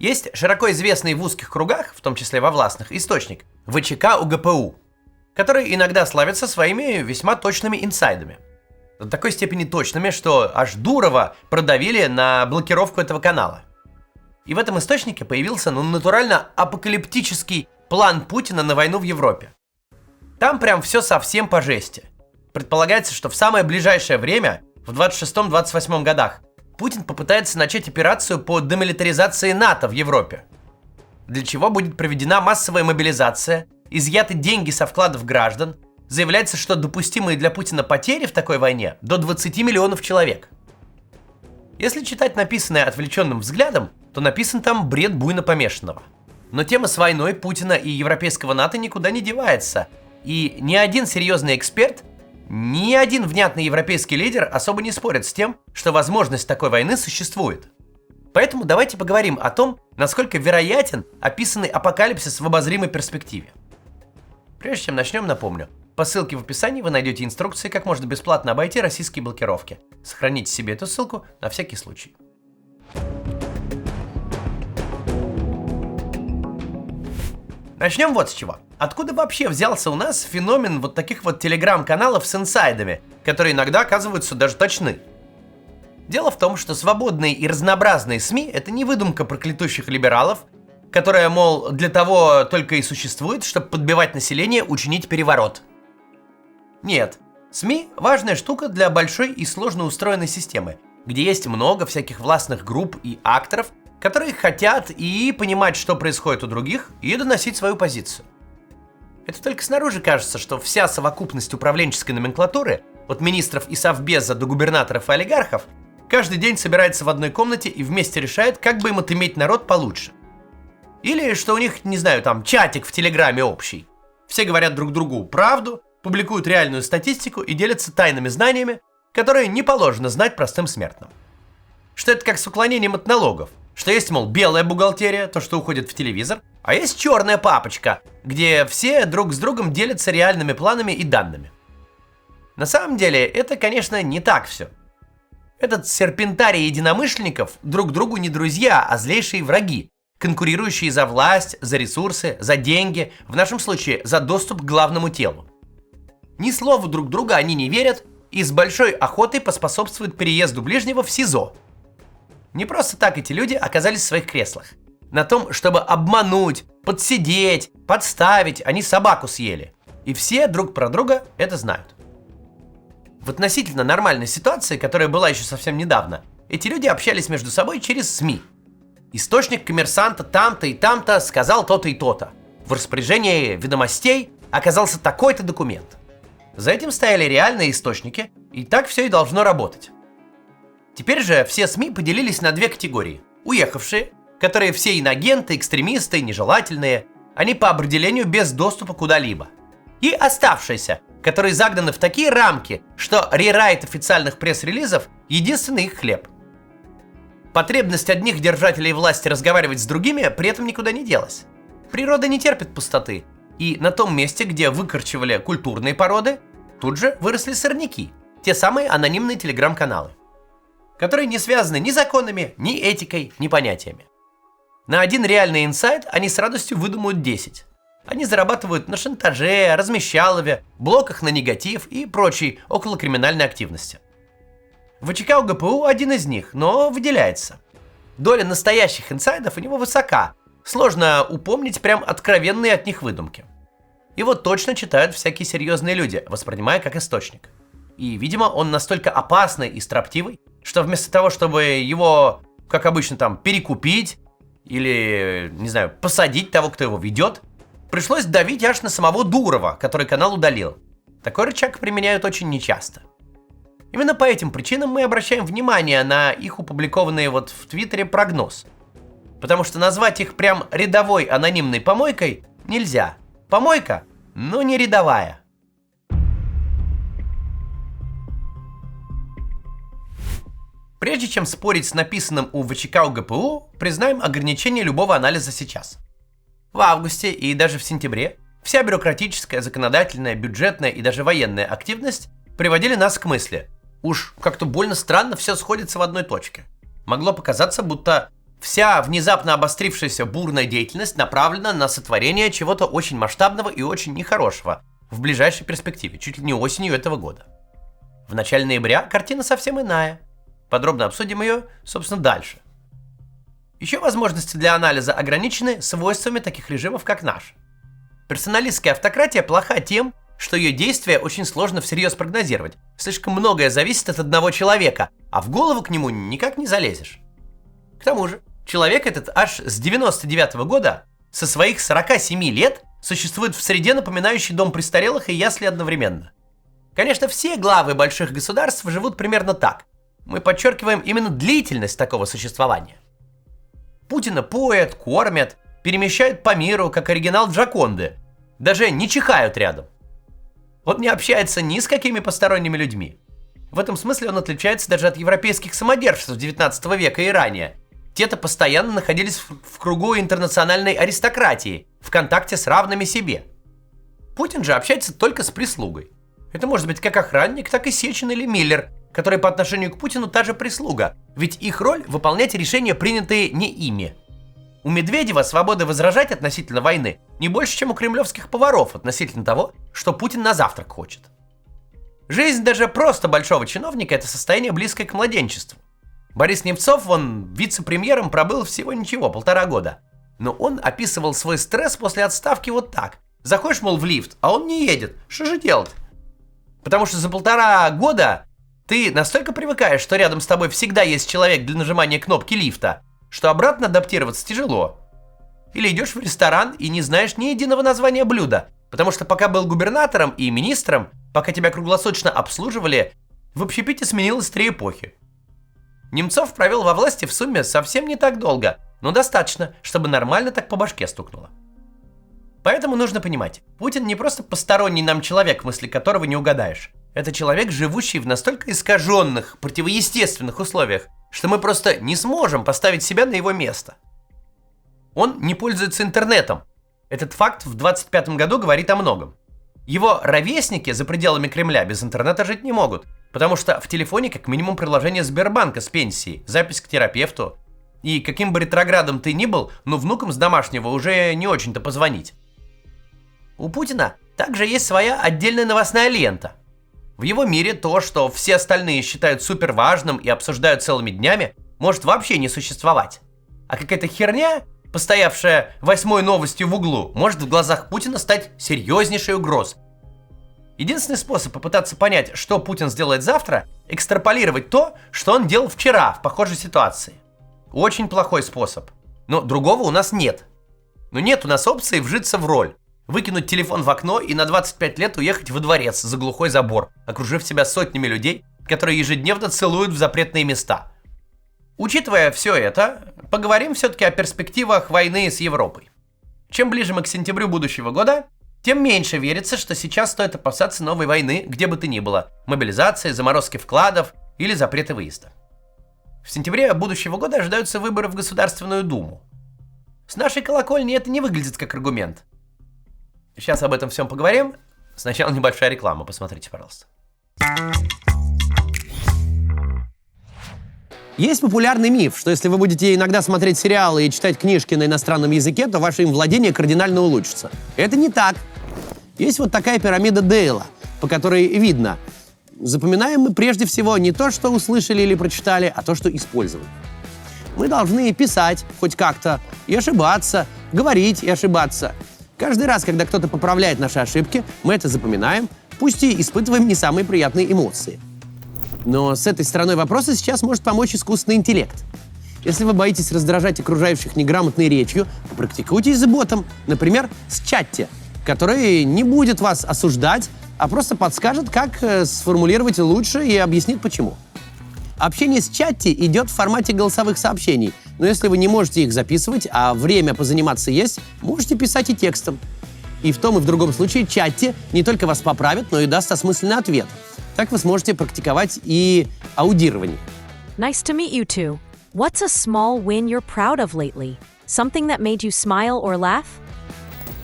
Есть широко известный в узких кругах, в том числе во властных, источник ВЧК УГПУ, который иногда славится своими весьма точными инсайдами. До такой степени точными, что аж Дурова продавили на блокировку этого канала. И в этом источнике появился натурально апокалиптический план Путина на войну в Европе. Там прям все совсем по жести. Предполагается, что в самое ближайшее время, в 26-28 годах, Путин попытается начать операцию по демилитаризации НАТО в Европе. Для чего будет проведена массовая мобилизация, изъяты деньги со вкладов граждан. Заявляется, что допустимые для Путина потери в такой войне до 20 миллионов человек. Если читать написанное отвлеченным взглядом, то написан там бред буйно помешанного. Но тема с войной Путина и европейского НАТО никуда не девается. И ни один серьезный эксперт, ни один внятный европейский лидер особо не спорит с тем, что возможность такой войны существует. Поэтому давайте поговорим о том, насколько вероятен описанный апокалипсис в обозримой перспективе. Прежде чем начнем, напомню, по ссылке в описании вы найдете инструкции, как можно бесплатно обойти российские блокировки. Сохраните себе эту ссылку на всякий случай. Начнем вот с чего. Откуда вообще взялся у нас феномен вот таких вот телеграм-каналов с инсайдами, которые иногда оказываются даже точны? Дело в том, что свободные и разнообразные СМИ – это не выдумка проклятущих либералов, которая, мол, для того только и существует, чтобы подбивать население учинить переворот. Нет, СМИ – важная штука для большой и сложно устроенной системы, где есть много всяких властных групп и акторов, которые хотят и понимать, что происходит у других, и доносить свою позицию. Это только снаружи кажется, что вся совокупность управленческой номенклатуры, от министров и совбеза до губернаторов и олигархов, каждый день собирается в одной комнате и вместе решает, как бы им отыметь народ получше. Или что у них, не знаю, там чатик в Телеграме общий. Все говорят друг другу правду, публикуют реальную статистику и делятся тайными знаниями, которые не положено знать простым смертным. Что это как с уклонением от налогов. Что есть, мол, белая бухгалтерия, то, что уходит в телевизор, а есть черная папочка, где все друг с другом делятся реальными планами и данными. На самом деле, это, конечно, не так все. Этот серпентарий единомышленников друг другу не друзья, а злейшие враги, конкурирующие за власть, за ресурсы, за деньги, в нашем случае за доступ к главному телу. Ни слову друг друга они не верят и с большой охотой поспособствуют переезду ближнего в СИЗО. Не просто так эти люди оказались в своих креслах. На том, чтобы обмануть, подсидеть, подставить, они собаку съели. И все друг про друга это знают. В относительно нормальной ситуации, которая была еще совсем недавно, эти люди общались между собой через СМИ. Источник коммерсанта там-то и там-то сказал то-то и то-то. В распоряжении ведомостей оказался такой-то документ. За этим стояли реальные источники, и так все и должно работать. Теперь же все СМИ поделились на две категории. Уехавшие, которые все инагенты, экстремисты, нежелательные, они по определению без доступа куда-либо. И оставшиеся, которые загнаны в такие рамки, что рерайт официальных пресс-релизов – единственный их хлеб. Потребность одних держателей власти разговаривать с другими при этом никуда не делась. Природа не терпит пустоты, и на том месте, где выкорчевали культурные породы, тут же выросли сорняки, те самые анонимные телеграм-каналы, которые не связаны ни законами, ни этикой, ни понятиями. На один реальный инсайт они с радостью выдумают 10. Они зарабатывают на шантаже, размещалове, блоках на негатив и прочей околокриминальной активности. ВЧК УГПУ один из них, но выделяется. Доля настоящих инсайдов у него высока, сложно упомнить прям откровенные от них выдумки. Его точно читают всякие серьезные люди, воспринимая как источник. И, видимо, он настолько опасный и строптивый, что вместо того, чтобы его, как обычно, там перекупить или, не знаю, посадить того, кто его ведет, пришлось давить аж на самого Дурова, который канал удалил. Такой рычаг применяют очень нечасто. Именно по этим причинам мы обращаем внимание на их опубликованные вот в Твиттере прогноз. Потому что назвать их прям рядовой анонимной помойкой нельзя. Помойка, но не рядовая. Прежде чем спорить с написанным у ВЧК УГПУ, признаем ограничение любого анализа сейчас. В августе и даже в сентябре вся бюрократическая, законодательная, бюджетная и даже военная активность приводили нас к мысли: уж как-то больно странно все сходится в одной точке. Могло показаться, будто Вся внезапно обострившаяся бурная деятельность направлена на сотворение чего-то очень масштабного и очень нехорошего в ближайшей перспективе, чуть ли не осенью этого года. В начале ноября картина совсем иная. Подробно обсудим ее, собственно, дальше. Еще возможности для анализа ограничены свойствами таких режимов, как наш. Персоналистская автократия плоха тем, что ее действия очень сложно всерьез прогнозировать. Слишком многое зависит от одного человека, а в голову к нему никак не залезешь. К тому же, человек этот аж с 99-го года, со своих 47 лет, существует в среде, напоминающей дом престарелых и ясли одновременно. Конечно, все главы больших государств живут примерно так. Мы подчеркиваем именно длительность такого существования. Путина поят, кормят, перемещают по миру, как оригинал Джоконды. Даже не чихают рядом. Он не общается ни с какими посторонними людьми. В этом смысле он отличается даже от европейских самодержцев 19 века и ранее. Те-то постоянно находились в кругу интернациональной аристократии, в контакте с равными себе. Путин же общается только с прислугой. Это может быть как охранник, так и Сечин или Миллер, которые по отношению к Путину та же прислуга, ведь их роль – выполнять решения, принятые не ими. У Медведева свободы возражать относительно войны не больше, чем у кремлевских поваров относительно того, что Путин на завтрак хочет. Жизнь даже просто большого чиновника – это состояние, близкое к младенчеству. Борис Немцов, он вице-премьером пробыл всего ничего, 1,5 года. Но он описывал свой стресс после отставки вот так. Заходишь, мол, в лифт, а он не едет. Что же делать? Потому что за 1,5 года ты настолько привыкаешь, что рядом с тобой всегда есть человек для нажимания кнопки лифта, что обратно адаптироваться тяжело. Или идешь в ресторан и не знаешь ни единого названия блюда, потому что пока был губернатором и министром, пока тебя круглосуточно обслуживали, в общепите сменилось 3 эпохи. Немцов провел во власти в сумме совсем не так долго, но достаточно, чтобы нормально так по башке стукнуло. Поэтому нужно понимать, Путин не просто посторонний нам человек, мысли которого не угадаешь. Это человек, живущий в настолько искаженных, противоестественных условиях, что мы просто не сможем поставить себя на его место. Он не пользуется интернетом. Этот факт в 25 году говорит о многом. Его ровесники за пределами Кремля без интернета жить не могут, потому что в телефоне как минимум приложение Сбербанка с пенсией, запись к терапевту. И каким бы ретроградом ты ни был, но внукам с домашнего уже не очень-то позвонить. У Путина также есть своя отдельная новостная лента. В его мире то, что все остальные считают суперважным и обсуждают целыми днями, может вообще не существовать. А какая-то херня, постоявшая 8-й новостью в углу, может в глазах Путина стать серьезнейшей угрозой. Единственный способ попытаться понять, что Путин сделает завтра, экстраполировать то, что он делал вчера в похожей ситуации. Очень плохой способ. Но другого у нас нет. Но нет у нас опции вжиться в роль. Выкинуть телефон в окно и на 25 лет уехать во дворец за глухой забор, окружив себя сотнями людей, которые ежедневно целуют в запретные места. Учитывая все это, поговорим все-таки о перспективах войны с Европой. Чем ближе мы к сентябрю будущего года, тем меньше верится, что сейчас стоит опасаться новой войны, где бы то ни было, мобилизации, заморозки вкладов или запрета выезда. В сентябре будущего года ожидаются выборы в Государственную Думу. С нашей колокольни это не выглядит как аргумент. Сейчас об этом всем поговорим. Сначала небольшая реклама, посмотрите, пожалуйста. Есть популярный миф, что если вы будете иногда смотреть сериалы и читать книжки на иностранном языке, то ваше им владение кардинально улучшится. Это не так. Есть вот такая пирамида Дейла, по которой видно. Запоминаем мы прежде всего не то, что услышали или прочитали, а то, что использовали. Мы должны писать хоть как-то и ошибаться, говорить и ошибаться. Каждый раз, когда кто-то поправляет наши ошибки, мы это запоминаем, пусть и испытываем не самые приятные эмоции. Но с этой стороной вопроса сейчас может помочь искусственный интеллект. Если вы боитесь раздражать окружающих неграмотной речью, попрактикуйтесь с ботом, например, с Чатти, который не будет вас осуждать, а просто подскажет, как сформулировать лучше и объяснит почему. Общение с Чатти идет в формате голосовых сообщений, но если вы не можете их записывать, а время позаниматься есть, можете писать и текстом. И в том и в другом случае Чатти не только вас поправит, но и даст осмысленный ответ. Так вы сможете практиковать и аудирование. Nice to meet you too. What's a small win you're proud of lately? Something that made you smile or laugh?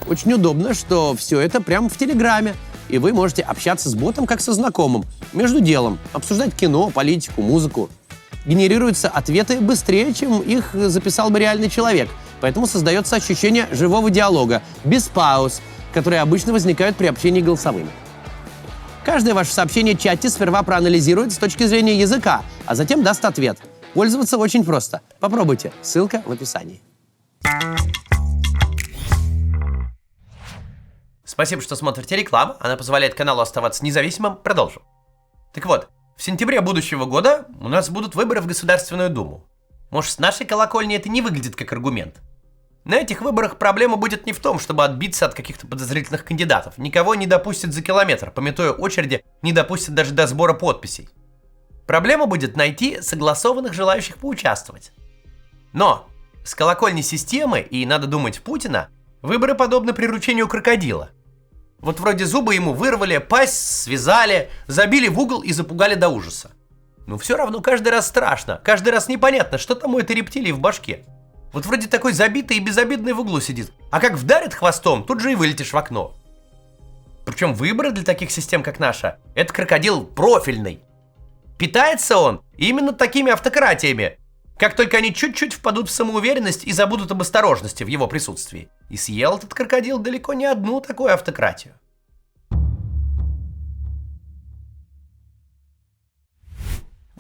Очень удобно, что все это прямо в Телеграме, и вы можете общаться с ботом как со знакомым, между делом, обсуждать кино, политику, музыку. генерируются ответы быстрее, чем их записал бы реальный человек. Поэтому создается ощущение живого диалога, без пауз, которые обычно возникают при общении голосовыми. Каждое ваше сообщение чате сперва проанализирует с точки зрения языка, а затем даст ответ. Пользоваться очень просто. Попробуйте. Ссылка в описании. Спасибо, что смотрите рекламу. Она позволяет каналу оставаться независимым. Продолжим. Так вот, в сентябре будущего года у нас будут выборы в Государственную Думу. Может, с нашей колокольни это не выглядит как аргумент. На этих выборах проблема будет не в том, чтобы отбиться от каких-то подозрительных кандидатов. Никого не допустят за километр, пометуя очереди, не допустят даже до сбора подписей. Проблема будет найти согласованных желающих поучаствовать. Но с колокольни системы, и надо думать Путина, выборы подобны приручению крокодила. Вот вроде зубы ему вырвали, пасть связали, забили в угол и запугали до ужаса. Но все равно каждый раз страшно, каждый раз непонятно, что там у этой рептилии в башке. Вот вроде такой забитый и безобидный в углу сидит, а как вдарит хвостом, тут же и вылетишь в окно. Причем выборы для таких систем, как наша, это крокодил профильный. Питается он именно такими автократиями. Как только они чуть-чуть впадут в самоуверенность и забудут об осторожности в его присутствии. И съел этот крокодил далеко не одну такую автократию.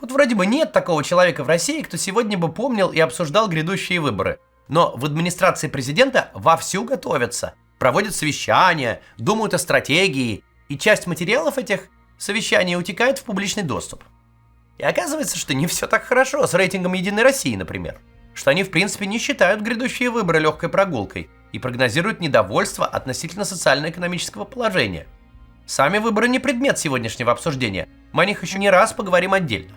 Вот вроде бы нет такого человека в России, кто сегодня бы помнил и обсуждал грядущие выборы. Но в администрации президента вовсю готовятся, проводят совещания, думают о стратегии, и часть материалов этих совещаний утекает в публичный доступ. И оказывается, что не все так хорошо с рейтингом «Единой России», например. Что они в принципе не считают грядущие выборы легкой прогулкой и прогнозируют недовольство относительно социально-экономического положения. Сами выборы не предмет сегодняшнего обсуждения, мы о них еще не раз поговорим отдельно.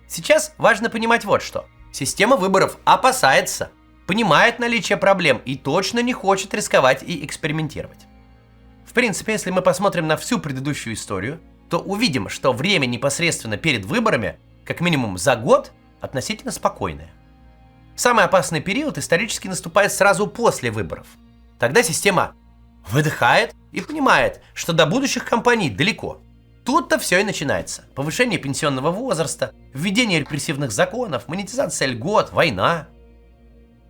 Сейчас важно понимать вот что. Система выборов опасается, понимает наличие проблем и точно не хочет рисковать и экспериментировать. В принципе, если мы посмотрим на всю предыдущую историю, то увидим, что время непосредственно перед выборами, как минимум за год, относительно спокойное. Самый опасный период исторически наступает сразу после выборов. Тогда система выдыхает и понимает, что до будущих кампаний далеко. Тут-то все и начинается. Повышение пенсионного возраста, введение репрессивных законов, монетизация льгот, война.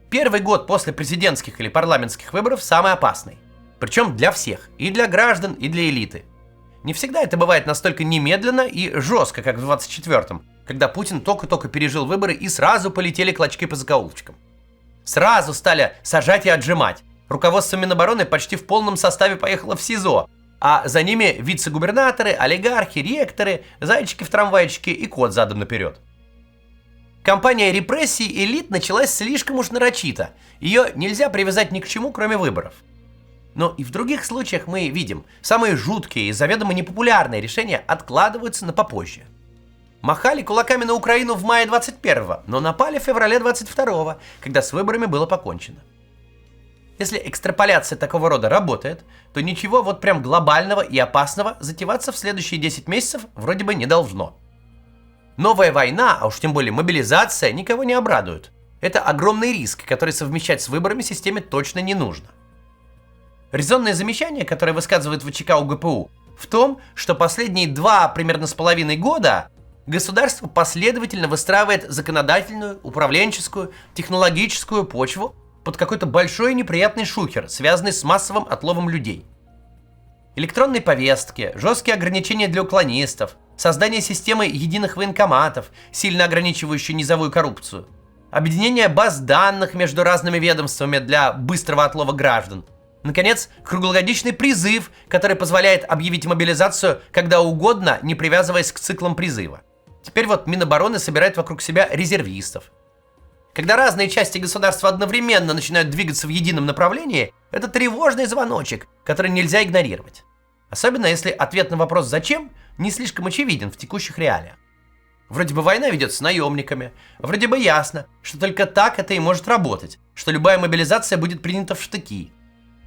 Первый год после президентских или парламентских выборов самый опасный. Причем для всех, и для граждан, и для элиты. Не всегда это бывает настолько немедленно и жестко, как в 24-м, когда Путин только-только пережил выборы и сразу полетели клочки по закоулочкам. Сразу стали сажать и отжимать. Руководство Минобороны почти в полном составе поехало в СИЗО, а за ними вице-губернаторы, олигархи, ректоры, зайчики в трамвайчике и кот задом наперед. Кампания репрессий элит началась слишком уж нарочито. Ее нельзя привязать ни к чему, кроме выборов. Но и в других случаях мы видим, самые жуткие и заведомо непопулярные решения откладываются на попозже. Махали кулаками на Украину в мае 21-го, но напали в феврале 22-го, когда с выборами было покончено. Если экстраполяция такого рода работает, то ничего вот прям глобального и опасного затеваться в следующие 10 месяцев вроде бы не должно. Новая война, а уж тем более мобилизация, никого не обрадует. Это огромный риск, который совмещать с выборами системе точно не нужно. Резонное замечание, которое высказывает ВЧК УГПУ, в том, что последние 2 примерно с половиной года государство последовательно выстраивает законодательную, управленческую, технологическую почву под какой-то большой неприятный шухер, связанный с массовым отловом людей. Электронные повестки, жесткие ограничения для уклонистов, создание системы единых военкоматов, сильно ограничивающей низовую коррупцию, объединение баз данных между разными ведомствами для быстрого отлова граждан. Наконец, круглогодичный призыв, который позволяет объявить мобилизацию когда угодно, не привязываясь к циклам призыва. Теперь вот Минобороны собирает вокруг себя резервистов. Когда разные части государства одновременно начинают двигаться в едином направлении, это тревожный звоночек, который нельзя игнорировать. Особенно если ответ на вопрос «зачем?» не слишком очевиден в текущих реалиях. Вроде бы война ведется с наемниками, вроде бы ясно, что только так это и может работать, что любая мобилизация будет принята в штыки.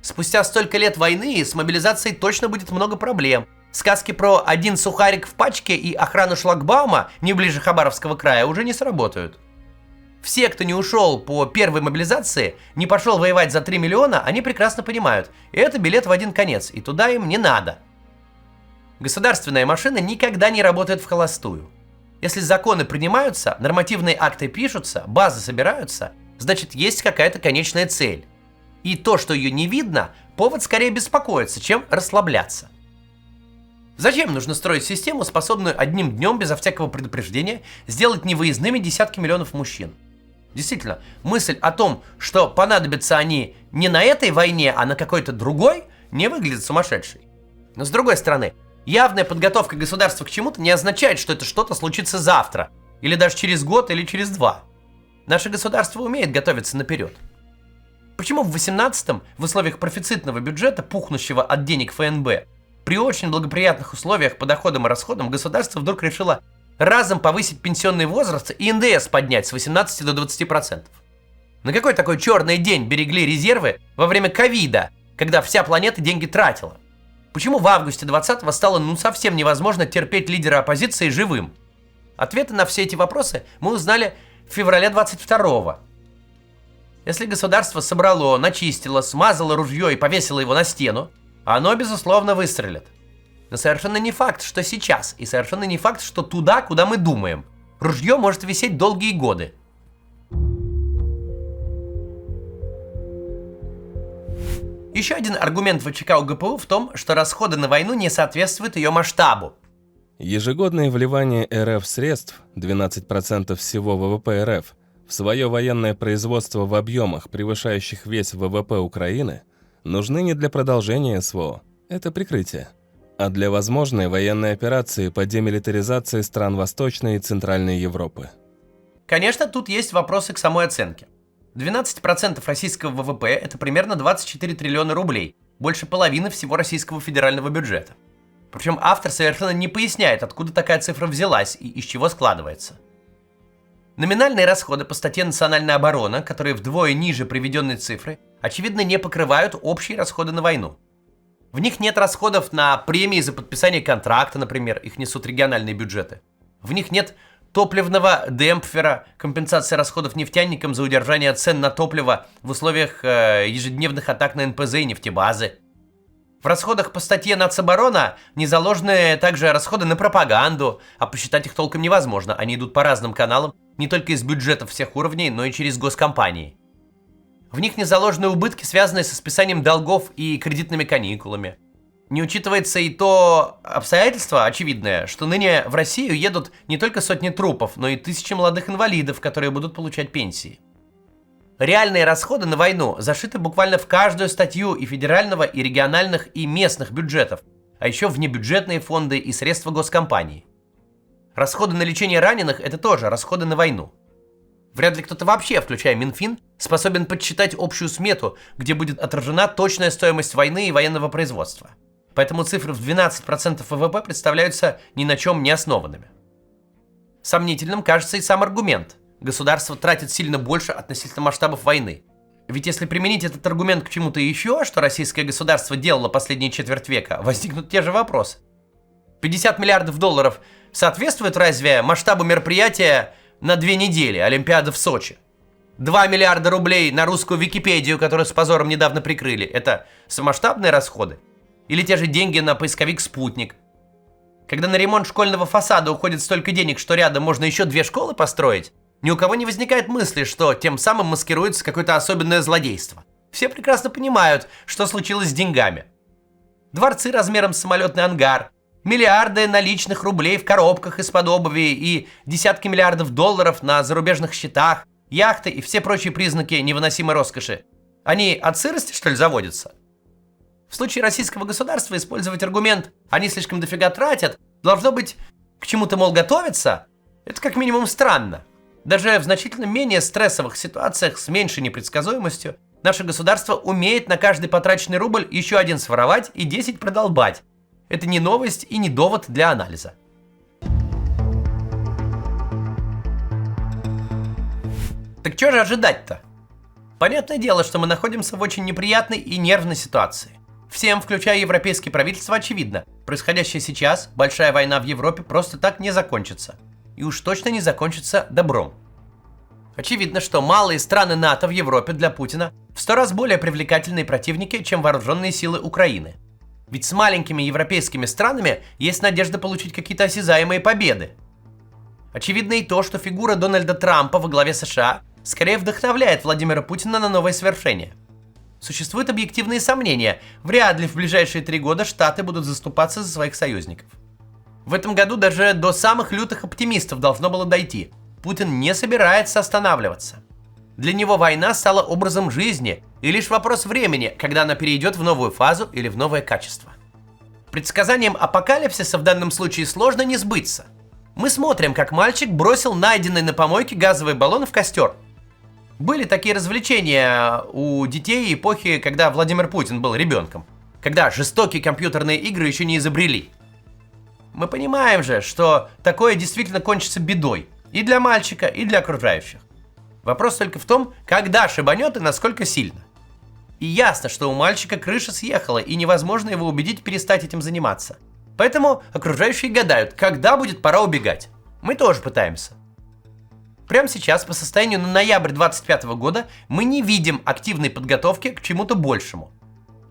Спустя столько лет войны с мобилизацией точно будет много проблем. Сказки про один сухарик в пачке и охрану шлагбаума не ближе Хабаровского края уже не сработают. Все, кто не ушел по первой мобилизации, не пошел воевать за 3 миллиона, они прекрасно понимают, это билет в один конец, и туда им не надо. Государственная машина никогда не работает в холостую. Если законы принимаются, нормативные акты пишутся, базы собираются, значит, есть какая-то конечная цель. И то, что ее не видно, повод скорее беспокоиться, чем расслабляться. Зачем нужно строить систему, способную одним днем, безо всякого предупреждения, сделать невыездными десятки миллионов мужчин? Действительно, мысль о том, что понадобятся они не на этой войне, а на какой-то другой, не выглядит сумасшедшей. Но с другой стороны, явная подготовка государства к чему-то не означает, что это что-то случится завтра, или даже через год, или через 2. Наше государство умеет готовиться наперед. Почему в 18-м, в условиях профицитного бюджета, пухнущего от денег ФНБ, при очень благоприятных условиях по доходам и расходам, государство вдруг решило разом повысить пенсионный возраст и НДС поднять с 18 до 20%? На какой такой черный день берегли резервы во время ковида, когда вся планета деньги тратила? Почему в августе 20-го стало совсем невозможно терпеть лидера оппозиции живым? Ответы на все эти вопросы мы узнали в феврале 22-го. Если государство собрало, начистило, смазало ружье и повесило его на стену, оно, безусловно, выстрелит. Но совершенно не факт, что сейчас, и совершенно не факт, что туда, куда мы думаем. Ружье может висеть долгие годы. Еще один аргумент ВЧК УГПУ в том, что расходы на войну не соответствуют ее масштабу. Ежегодные вливания РФ средств, 12% всего ВВП РФ, в свое военное производство в объемах, превышающих весь ВВП Украины, нужны не для продолжения СВО, это прикрытие, а для возможной военной операции по демилитаризации стран Восточной и Центральной Европы. Конечно, тут есть вопросы к самой оценке. 12% российского ВВП – это примерно 24 триллиона рублей, больше половины всего российского федерального бюджета. Причем автор совершенно не поясняет, откуда такая цифра взялась и из чего складывается. Номинальные расходы по статье «Национальная оборона», которые вдвое ниже приведенной цифры, очевидно, не покрывают общие расходы на войну. В них нет расходов на премии за подписание контракта, например, их несут региональные бюджеты. В них нет топливного демпфера, компенсации расходов нефтяникам за удержание цен на топливо в условиях ежедневных атак на НПЗ и нефтебазы. В расходах по статье «Нацоборона» не заложены также расходы на пропаганду, а посчитать их толком невозможно, они идут по разным каналам, не только из бюджетов всех уровней, но и через госкомпании. В них не заложены убытки, связанные со списанием долгов и кредитными каникулами. Не учитывается и то обстоятельство очевидное, что ныне в Россию едут не только сотни трупов, но и тысячи молодых инвалидов, которые будут получать пенсии. Реальные расходы на войну зашиты буквально в каждую статью и федерального, и региональных, и местных бюджетов, а еще внебюджетные фонды и средства госкомпаний. Расходы на лечение раненых – это тоже расходы на войну. Вряд ли кто-то вообще, включая Минфин, способен подсчитать общую смету, где будет отражена точная стоимость войны и военного производства. Поэтому цифры в 12% ВВП представляются ни на чем не основанными. Сомнительным кажется и сам аргумент. Государство тратит сильно больше относительно масштабов войны. Ведь если применить этот аргумент к чему-то еще, что российское государство делало последние четверть века, возникнут те же вопросы. 50 миллиардов долларов соответствует разве масштабу мероприятия на 2 недели, Олимпиада в Сочи? 2 миллиарда рублей на русскую Википедию, которую с позором недавно прикрыли, это самомасштабные расходы? Или те же деньги на поисковик «Спутник»? Когда на ремонт школьного фасада уходит столько денег, что рядом можно еще 2 школы построить, ни у кого не возникает мысли, что тем самым маскируется какое-то особенное злодейство. Все прекрасно понимают, что случилось с деньгами. Дворцы размером с самолетный ангар, миллиарды наличных рублей в коробках из-под обуви и десятки миллиардов долларов на зарубежных счетах, яхты и все прочие признаки невыносимой роскоши. Они от сырости, что ли, заводятся? В случае российского государства использовать аргумент «они слишком дофига тратят» должно быть к чему-то, мол, готовиться. Это как минимум странно. Даже в значительно менее стрессовых ситуациях с меньшей непредсказуемостью наше государство умеет на каждый потраченный рубль еще 1 своровать и 10 продолбать. Это не новость и не довод для анализа. Так что же ожидать-то? Понятное дело, что мы находимся в очень неприятной и нервной ситуации. Всем, включая европейские правительства, очевидно, происходящая сейчас большая война в Европе просто так не закончится. И уж точно не закончится добром. Очевидно, что малые страны НАТО в Европе для Путина в 100 раз более привлекательные противники, чем вооруженные силы Украины. Ведь с маленькими европейскими странами есть надежда получить какие-то осязаемые победы. Очевидно и то, что фигура Дональда Трампа во главе США скорее вдохновляет Владимира Путина на новые свершения. Существуют объективные сомнения, вряд ли в ближайшие 3 года Штаты будут заступаться за своих союзников. В этом году даже до самых лютых оптимистов должно было дойти. Путин не собирается останавливаться. Для него война стала образом жизни, и лишь вопрос времени, когда она перейдет в новую фазу или в новое качество. Предсказаниям апокалипсиса в данном случае сложно не сбыться. Мы смотрим, как мальчик бросил найденный на помойке газовый баллон в костер. Были такие развлечения у детей эпохи, когда Владимир Путин был ребенком, когда жестокие компьютерные игры еще не изобрели. Мы понимаем же, что такое действительно кончится бедой и для мальчика, и для окружающих. Вопрос только в том, когда шибанет и насколько сильно. И ясно, что у мальчика крыша съехала, и невозможно его убедить перестать этим заниматься. Поэтому окружающие гадают, когда будет пора убегать. Мы тоже пытаемся. Прямо сейчас, по состоянию на ноябрь 2025 года, мы не видим активной подготовки к чему-то большему.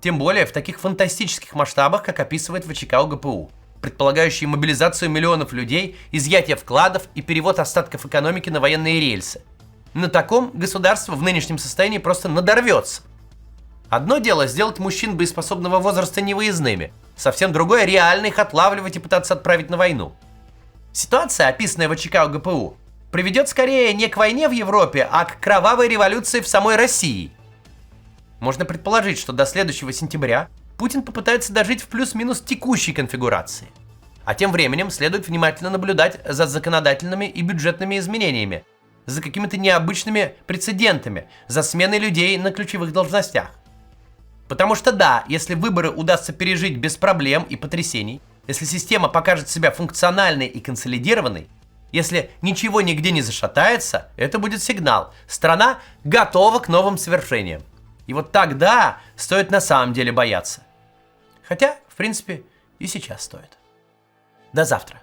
Тем более в таких фантастических масштабах, как описывает ВЧК ОГПУ, предполагающие мобилизацию миллионов людей, изъятие вкладов и перевод остатков экономики на военные рельсы. На таком государство в нынешнем состоянии просто надорвется. Одно дело сделать мужчин боеспособного возраста невыездными, совсем другое реально их отлавливать и пытаться отправить на войну. Ситуация, описанная в ВЧК ОГПУ, приведет скорее не к войне в Европе, а к кровавой революции в самой России. Можно предположить, что до следующего сентября Путин попытается дожить в плюс-минус текущей конфигурации. А тем временем следует внимательно наблюдать за законодательными и бюджетными изменениями, за какими-то необычными прецедентами, за сменой людей на ключевых должностях. Потому что да, если выборы удастся пережить без проблем и потрясений, если система покажет себя функциональной и консолидированной, если ничего нигде не зашатается, это будет сигнал. Страна готова к новым свершениям. И вот тогда стоит на самом деле бояться. Хотя, в принципе, и сейчас стоит. До завтра.